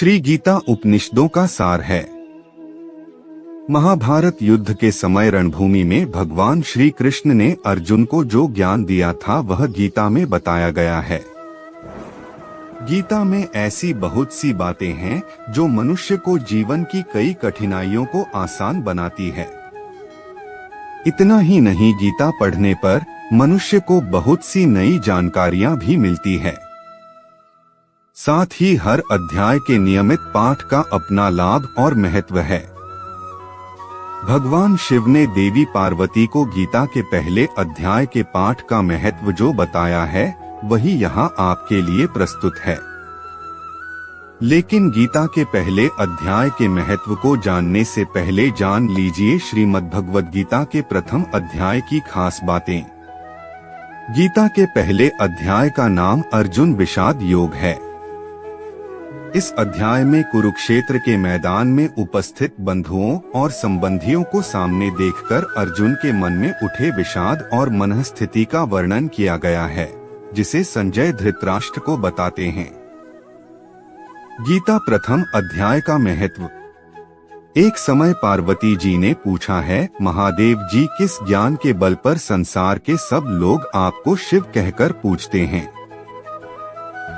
श्री गीता उपनिषदों का सार है। महाभारत युद्ध के समय रणभूमि में भगवान श्री कृष्ण ने अर्जुन को जो ज्ञान दिया था वह गीता में बताया गया है। गीता में ऐसी बहुत सी बातें हैं जो मनुष्य को जीवन की कई कठिनाइयों को आसान बनाती है। इतना ही नहीं, गीता पढ़ने पर मनुष्य को बहुत सी नई जानकारियां भी मिलती है। साथ ही हर अध्याय के नियमित पाठ का अपना लाभ और महत्व है। भगवान शिव ने देवी पार्वती को गीता के पहले अध्याय के पाठ का महत्व जो बताया है वही यहाँ आपके लिए प्रस्तुत है। लेकिन गीता के पहले अध्याय के महत्व को जानने से पहले जान लीजिए श्रीमद्भगवद गीता के प्रथम अध्याय की खास बातें। गीता के पहले अध्याय का नाम अर्जुन विषाद योग है। इस अध्याय में कुरुक्षेत्र के मैदान में उपस्थित बंधुओं और संबंधियों को सामने देखकर अर्जुन के मन में उठे विषाद और मनस्थिति का वर्णन किया गया है, जिसे संजय धृतराष्ट्र को बताते हैं। गीता प्रथम अध्याय का महत्व। एक समय पार्वती जी ने पूछा है, महादेव जी, किस ज्ञान के बल पर संसार के सब लोग आपको शिव कहकर पूछते हैं?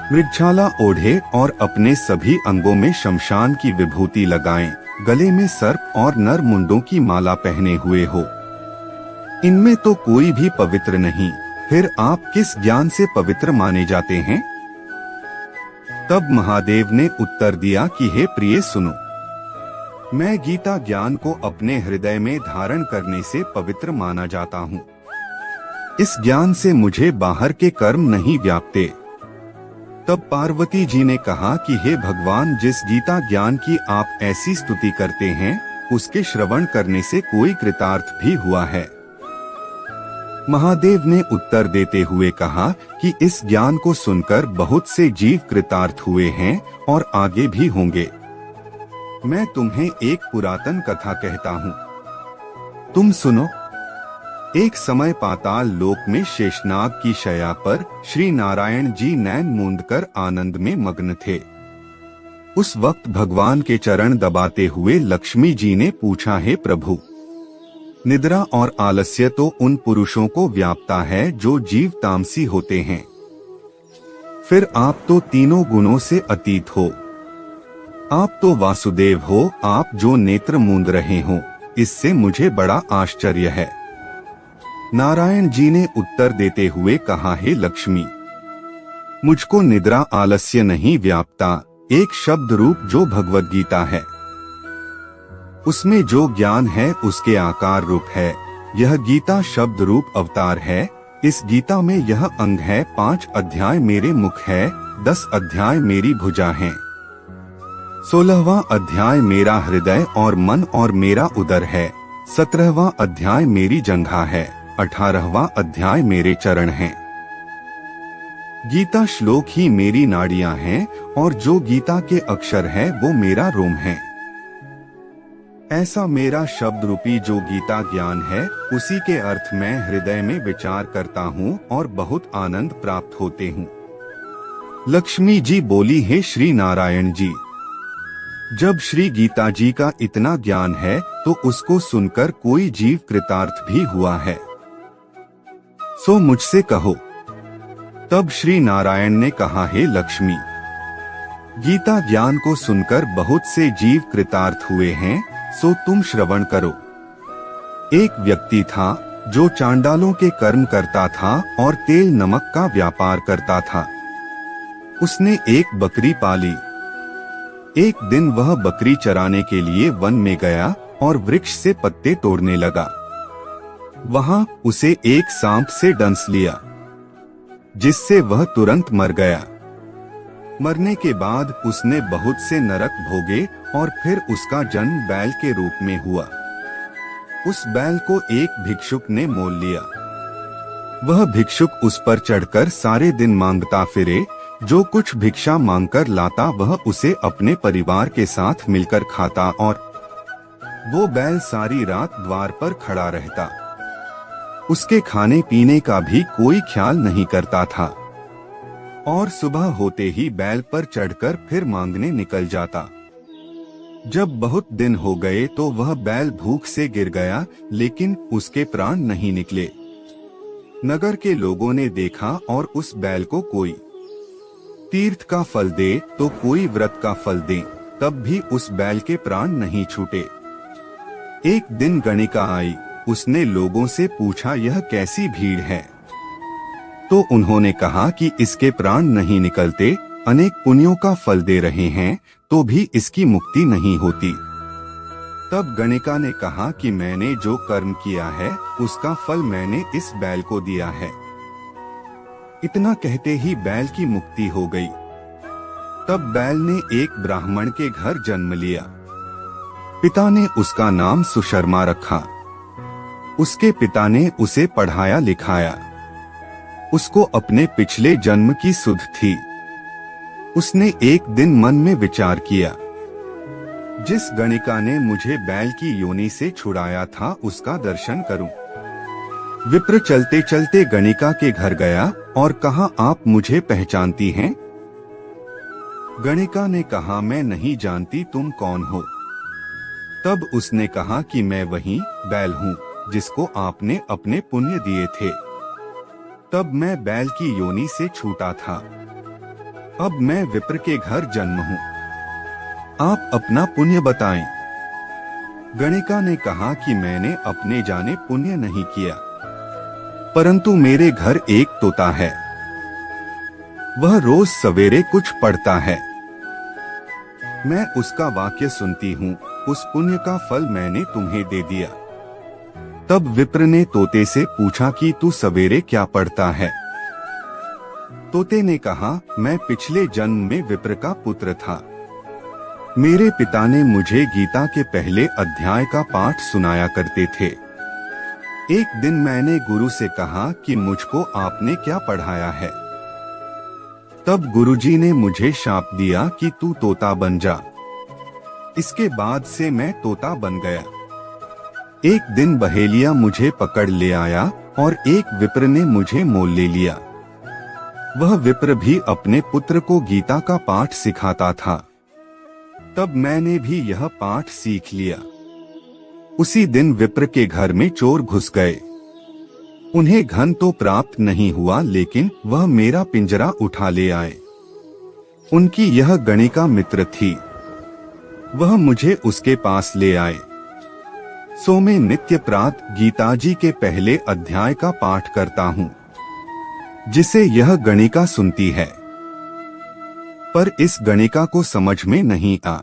मृगछाला ओढ़े और अपने सभी अंगों में शमशान की विभूति लगाएं, गले में सर्प और नर मुंडों की माला पहने हुए हो। इनमें तो कोई भी पवित्र नहीं, फिर आप किस ज्ञान से पवित्र माने जाते हैं? तब महादेव ने उत्तर दिया कि हे प्रिय, सुनो, मैं गीता ज्ञान को अपने हृदय में धारण करने से पवित्र माना जाता हूँ। इस ज्ञान से मुझे बाहर के कर्म नहीं व्यापते। तब पार्वती जी ने कहा कि हे भगवान, जिस गीता ज्ञान की आप ऐसी स्तुति करते हैं उसके श्रवण करने से कोई कृतार्थ भी हुआ है? महादेव ने उत्तर देते हुए कहा कि इस ज्ञान को सुनकर बहुत से जीव कृतार्थ हुए हैं और आगे भी होंगे। मैं तुम्हें एक पुरातन कथा कहता हूँ, तुम सुनो। एक समय पाताल लोक में शेषनाग की शैया पर श्री नारायण जी नैन मूंदकर आनंद में मग्न थे। उस वक्त भगवान के चरण दबाते हुए लक्ष्मी जी ने पूछा, हे प्रभु, निद्रा और आलस्य तो उन पुरुषों को व्यापता है जो जीव तामसी होते हैं, फिर आप तो तीनों गुणों से अतीत हो। आप तो वासुदेव हो, आप जो नेत्र मूंद रहे हो, इससे मुझे बड़ा आश्चर्य है। नारायण जी ने उत्तर देते हुए कहा, हे लक्ष्मी, मुझको निद्रा आलस्य नहीं व्यापता। एक शब्द रूप जो भगवद गीता है, उसमें जो ज्ञान है उसके आकार रूप है। यह गीता शब्द रूप अवतार है। इस गीता में यह अंग है। 5 अध्याय मेरे मुख है, 10 अध्याय मेरी भुजा है, 16वां अध्याय मेरा हृदय और मन और मेरा उदर है, 17वां अध्याय मेरी जंघा है, 18वां अध्याय मेरे चरण हैं। गीता श्लोक ही मेरी नाड़ियां हैं और जो गीता के अक्षर है वो मेरा रोम है। ऐसा मेरा शब्द रूपी जो गीता ज्ञान है, उसी के अर्थ मैं हृदय में विचार करता हूँ और बहुत आनंद प्राप्त होते हूँ। लक्ष्मी जी बोली, हे श्री नारायण जी, जब श्री गीता जी का इतना ज्ञान है तो उसको सुनकर कोई जीव कृतार्थ भी हुआ है, सो मुझसे कहो। तब श्री नारायण ने कहा, हे लक्ष्मी, गीता ज्ञान को सुनकर बहुत से जीव कृतार्थ हुए हैं, सो तुम श्रवण करो। एक व्यक्ति था जो चांडालों के कर्म करता था और तेल नमक का व्यापार करता था। उसने एक बकरी पाली। एक दिन वह बकरी चराने के लिए वन में गया और वृक्ष से पत्ते तोड़ने लगा। वहां उसे एक सांप से डंस लिया, जिससे वह तुरंत मर गया। मरने के बाद उसने बहुत से नरक भोगे और फिर उसका जन्म बैल के रूप में हुआ। उस बैल को एक भिक्षुक ने मोल लिया। वह भिक्षुक उस पर चढ़कर सारे दिन मांगता फिरे। जो कुछ भिक्षा मांगकर लाता वह उसे अपने परिवार के साथ मिलकर खाता और वो बैल सारी रात द्वार पर खड़ा रहता। उसके खाने पीने का भी कोई ख्याल नहीं करता था। और सुबह होते ही बैल पर चढ़कर फिर मांगने निकल जाता। जब बहुत दिन हो गए तो वह बैल भूख से गिर गया, लेकिन उसके प्राण नहीं निकले। नगर के लोगों ने देखा और उस बैल को कोई तीर्थ का फल दे तो कोई व्रत का फल दे, तब भी उस बैल के प्राण नहीं छूटे। एक दिन गणिका आई, उसने लोगों से पूछा यह कैसी भीड़ है? तो उन्होंने कहा कि इसके प्राण नहीं निकलते, अनेक पुण्यों का फल दे रहे हैं तो भी इसकी मुक्ति नहीं होती। तब गणिका ने कहा कि मैंने जो कर्म किया है उसका फल मैंने इस बैल को दिया है। इतना कहते ही बैल की मुक्ति हो गई। तब बैल ने एक ब्राह्मण के घर जन्म लिया। पिता ने उसका नाम सुशर्मा रखा। उसके पिता ने उसे पढ़ाया लिखाया। उसको अपने पिछले जन्म की सुध थी। उसने एक दिन मन में विचार किया, जिस गणिका ने मुझे बैल की योनि से छुड़ाया था उसका दर्शन करूं। विप्र चलते चलते गणिका के घर गया और कहा, आप मुझे पहचानती हैं? गणिका ने कहा, मैं नहीं जानती, तुम कौन हो? तब उसने कहा कि मैं वही बैल हूँ जिसको आपने अपने पुण्य दिए थे। तब मैं बैल की योनि से छूटा था। अब मैं विप्र के घर जन्म हूँ। आप अपना पुण्य बताएं। गणिका ने कहा कि मैंने अपने जाने पुण्य नहीं किया, परंतु मेरे घर एक तोता है। वह रोज सवेरे कुछ पढ़ता है। मैं उसका वाक्य सुनती हूँ, उस पुण्य का फल मैंने तुम्हें दे दिया। तब विप्र ने तोते से पूछा कि तू सवेरे क्या पढ़ता है? तोते ने कहा, मैं पिछले जन्म में विप्र का पुत्र था। मेरे पिता ने मुझे गीता के पहले अध्याय का पाठ सुनाया करते थे। एक दिन मैंने गुरु से कहा कि मुझको आपने क्या पढ़ाया है? तब गुरुजी ने मुझे शाप दिया कि तू तोता बन जा। इसके बाद से मैं तोता बन गया। एक दिन बहेलिया मुझे पकड़ ले आया और एक विप्र ने मुझे मोल ले लिया। वह विप्र भी अपने पुत्र को गीता का पाठ सिखाता था। तब मैंने भी यह पाठ सीख लिया। उसी दिन विप्र के घर में चोर घुस गए। उन्हें धन तो प्राप्त नहीं हुआ, लेकिन वह मेरा पिंजरा उठा ले आए। उनकी यह गणिका मित्र थी। वह मुझे उसके पास ले आए। सो मैं नित्य प्रातः गीता जी के पहले अध्याय का पाठ करता हूँ, जिसे यह गणिका सुनती है। पर इस गणिका को समझ में नहीं आ